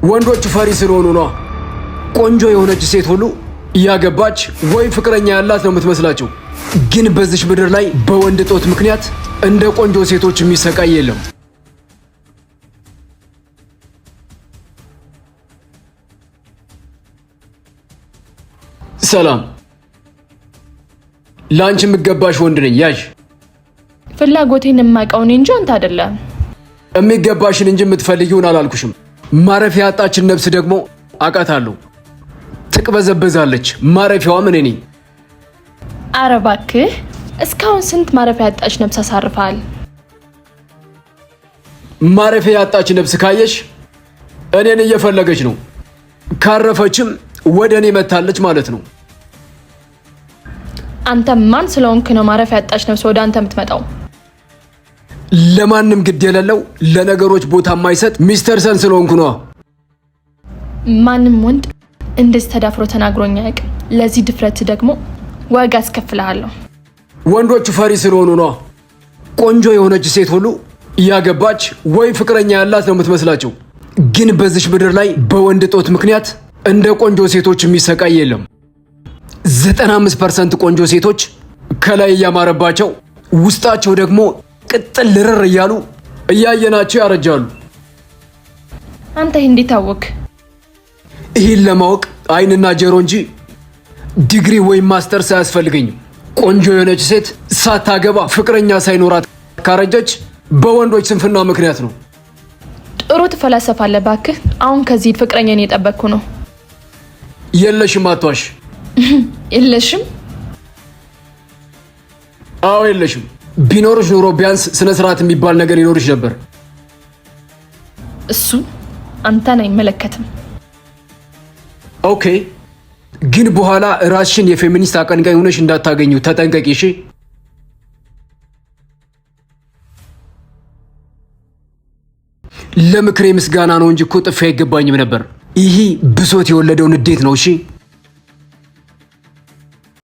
ወንዶቹ ፈሪ ስለሆኑ ነው። ቆንጆ የሆነች ሴት ሁሉ ያገባች ወይ ፍቅረኛ ያላት ነው የምትመስላቸው። ግን በዚች ምድር ላይ በወንድ ጦት ምክንያት እንደ ቆንጆ ሴቶች የሚሰቃይ የለም። ሰላም፣ ላንቺ የምገባሽ ወንድ ነኝ። ያዥ። ፍላጎቴን የማውቀው እኔ እንጂ አንተ አይደለም። የሚገባሽን እንጂ የምትፈልጊውን አላልኩሽም። ማረፊያ ያጣችን ነፍስ ደግሞ አውቃታለሁ። ትቅበዘበዛለች። ማረፊያዋ ምን ነኝ? ኧረ እባክህ፣ እስካሁን ስንት ማረፊያ ያጣች ነፍስ አሳርፈሃል። ማረፊያ ያጣች ነፍስ ካየሽ እኔን እየፈለገች ነው። ካረፈችም ወደ እኔ መታለች ማለት ነው። አንተ ማን ስለሆንክ ነው ማረፊያ ያጣች ነፍስ ወደ አንተ የምትመጣው? ለማንም ግድ የሌለው ለነገሮች ቦታ የማይሰጥ ሚስተር ሰን ስለሆንኩ ነው። ማንም ወንድ እንደዚህ ተዳፍሮ ተናግሮኝ አያውቅም። ለዚህ ድፍረት ደግሞ ዋጋ አስከፍልሃለሁ። ወንዶቹ ፈሪ ስለሆኑ ነው። ቆንጆ የሆነች ሴት ሁሉ ያገባች ወይ ፍቅረኛ ያላት ነው የምትመስላቸው። ግን በዚች ምድር ላይ በወንድ ጦት ምክንያት እንደ ቆንጆ ሴቶች የሚሰቃይ የለም። 95% ቆንጆ ሴቶች ከላይ እያማረባቸው ውስጣቸው ደግሞ ቅጥል ልርር እያሉ እያየናቸው ያረጃሉ። አንተ ይህ እንዴት አወቅ? ይህን ለማወቅ አይንና ጆሮ እንጂ ዲግሪ ወይም ማስተርስ አያስፈልገኝም። ቆንጆ የሆነች ሴት ሳታገባ ፍቅረኛ ሳይኖራት ካረጀች በወንዶች ስንፍና ምክንያት ነው። ጥሩ ትፈላሰፋለህ እባክህ። አሁን ከዚህ ፍቅረኛን እየጠበቅኩ ነው። የለሽም፣ አትዋሽ። የለሽም? አዎ የለሽም። ቢኖርሽ ኑሮ ቢያንስ ስነ ስርዓት የሚባል ነገር ይኖርሽ ነበር። እሱ አንተን አይመለከትም። ኦኬ፣ ግን በኋላ ራስሽን የፌሚኒስት አቀንቃኝ ሆነሽ እንዳታገኙ ተጠንቀቂ። እሺ? ለምክሬ ምስጋና ነው እንጂ እኮ ጥፊ አይገባኝም ነበር። ይሄ ብሶት የወለደው ንዴት ነው። እሺ